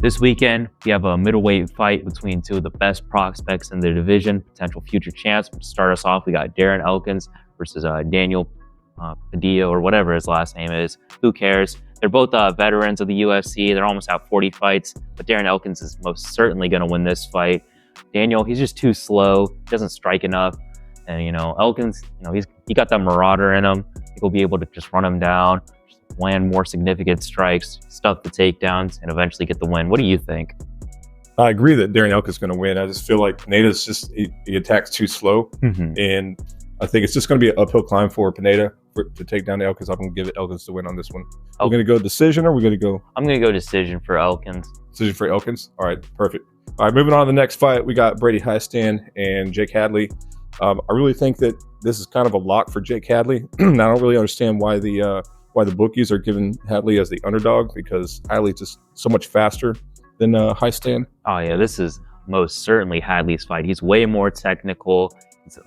This weekend, we have a middleweight fight between two of the best prospects in the division, potential future champs. To start us off, we got Darren Elkins versus Daniel Pineda, or whatever his last name is. Who cares? They're both veterans of the UFC. They're almost at 40 fights, but Darren Elkins is most certainly going to win this fight. Daniel, he's just too slow. He doesn't strike enough. And, Elkins, he got that marauder in him. He'll be able to just run him down, land more significant strikes, stuff the takedowns, and eventually get the win. What do you think? I agree that Darren Elkins is going to win. I just feel like Pineda's he attacks too slow. And I think it's just going to be an uphill climb for Pineda to take down Elkins. I'm going to give it Elkins to win on this one. We're going to go decision, or we're going to go? I'm going to go decision for Elkins. Decision for Elkins? All right, perfect. All right, moving on to the next fight, we got Brady Hiestand and Jake Hadley. I really think that this is kind of a lock for Jake Hadley. I don't really understand why the bookies are giving Hadley as the underdog, because Hadley's just so much faster than Hiestand. Oh yeah, this is most certainly Hadley's fight. He's way more technical. He's an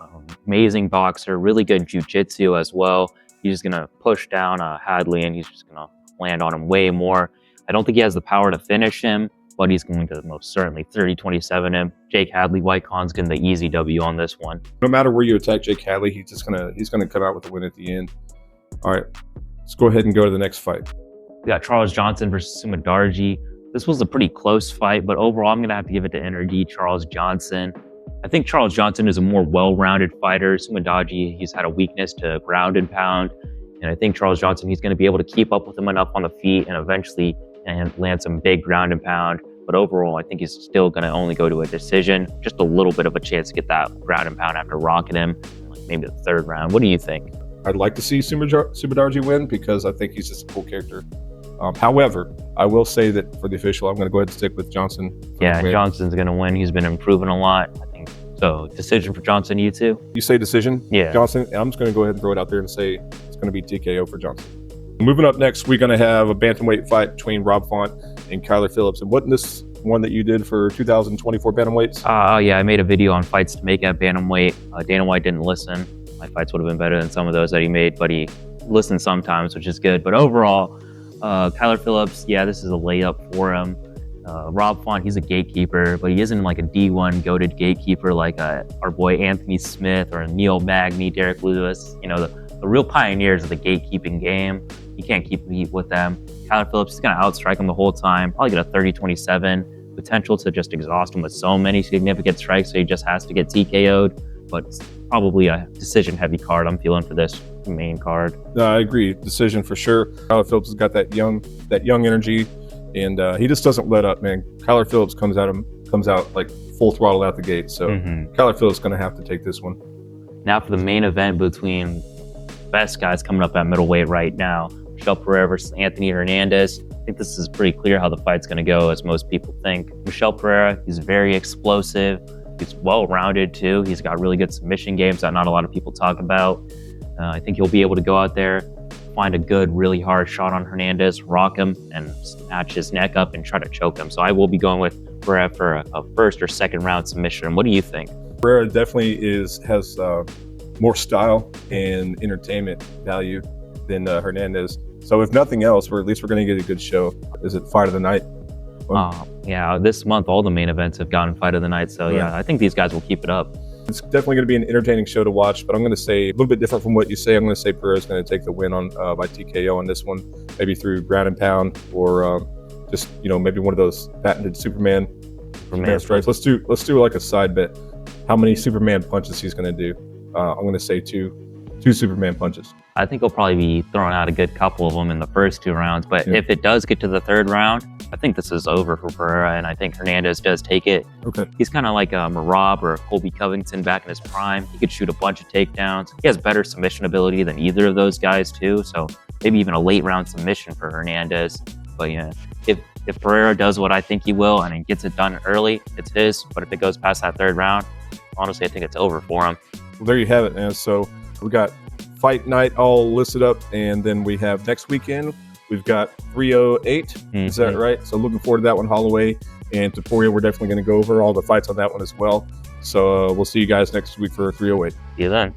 amazing boxer, really good jiu-jitsu as well. He's just gonna push down Hadley, and he's just gonna land on him way more. I don't think he has the power to finish him, but he's going to most certainly 30-27 him. Jake Hadley, White Khan's getting the easy W on this one. No matter where you attack Jake Hadley, he's gonna come out with the win at the end. All right, let's go ahead and go to the next fight. We got Charles Johnson versus Sumadarji. This was a pretty close fight, but overall, I'm going to have to give it to Energy Charles Johnson. I think Charles Johnson is a more well-rounded fighter. Sumadarji, he's had a weakness to ground and pound. And I think Charles Johnson, he's going to be able to keep up with him enough on the feet and eventually land some big ground and pound. But overall, I think he's still going to only go to a decision. Just a little bit of a chance to get that ground and pound after rocking him, like maybe the third round. What do you think? I'd like to see Sumadarji win because I think he's just a cool character. However, I will say that for the official, I'm going to go ahead and stick with Johnson. Yeah, Johnson's going to win. He's been improving a lot, I think. So, decision for Johnson, you too? You say decision? Yeah. Johnson, I'm just going to go ahead and throw it out there and say it's going to be TKO for Johnson. Moving up next, we're going to have a bantamweight fight between Rob Font and Kyler Phillips. And wasn't this one that you did for 2024 bantamweights? Yeah, I made a video on fights to make at bantamweight. Dana White didn't listen. My fights would have been better than some of those that he made, but he listened sometimes, which is good. But overall, Kyler Phillips, yeah, this is a layup for him. Rob Font, he's a gatekeeper, but he isn't like a D1 goated gatekeeper like our boy Anthony Smith or Neil Magny, Derek Lewis. The real pioneers of the gatekeeping game. You can't keep with them. Kyler Phillips is going to outstrike him the whole time. Probably get a 30-27. Potential to just exhaust him with so many significant strikes, so he just has to get TKO'd. But it's probably a decision-heavy card I'm feeling for this main card. I agree. Decision for sure. Kyler Phillips has got that young energy, and he just doesn't let up, man. Kyler Phillips comes out like full throttle out the gate. So Kyler Phillips is going to have to take this one. Now for the main event between best guys coming up at middleweight right now, Michel Pereira versus Anthony Hernandez. I think this is pretty clear how the fight's going to go, as most people think. Michel Pereira, he's very explosive. He's well-rounded too. He's got really good submission games that not a lot of people talk about. I think he'll be able to go out there, find a good, really hard shot on Hernandez, rock him, and snatch his neck up and try to choke him. So I will be going with Pereira for a first or second round submission. What do you think? Pereira definitely has more style and entertainment value than Hernandez. So if nothing else, we're going to get a good show. Is it fight of the night? Yeah, this month all the main events have gotten fight of the night. So yeah, I think these guys will keep it up. It's definitely going to be an entertaining show to watch, but I'm going to say a little bit different from what you say. I'm going to say Pereira's going to take the win on by TKO on this one, maybe through ground and pound, or just maybe one of those patented Superman strikes. Let's do like a side bet. How many Superman punches he's going to do? I'm going to say two Superman punches. I think he'll probably be throwing out a good couple of them in the first two rounds, but if it does get to the third round, I think this is over for Pereira, and I think Hernandez does take it. Okay. He's kind of like a Marab or a Colby Covington back in his prime. He could shoot a bunch of takedowns. He has better submission ability than either of those guys too, so maybe even a late round submission for Hernandez. But yeah, if Pereira does what I think he will and he gets it done early, it's his. But if it goes past that third round, honestly, I think it's over for him. Well, there you have it, man. So we got Fight Night all listed up, and then we have next weekend, we've got 308. Is that right? So looking forward to that one, Holloway and Taporia. We're definitely going to go over all the fights on that one as well. So we'll see you guys next week for 308. See you then.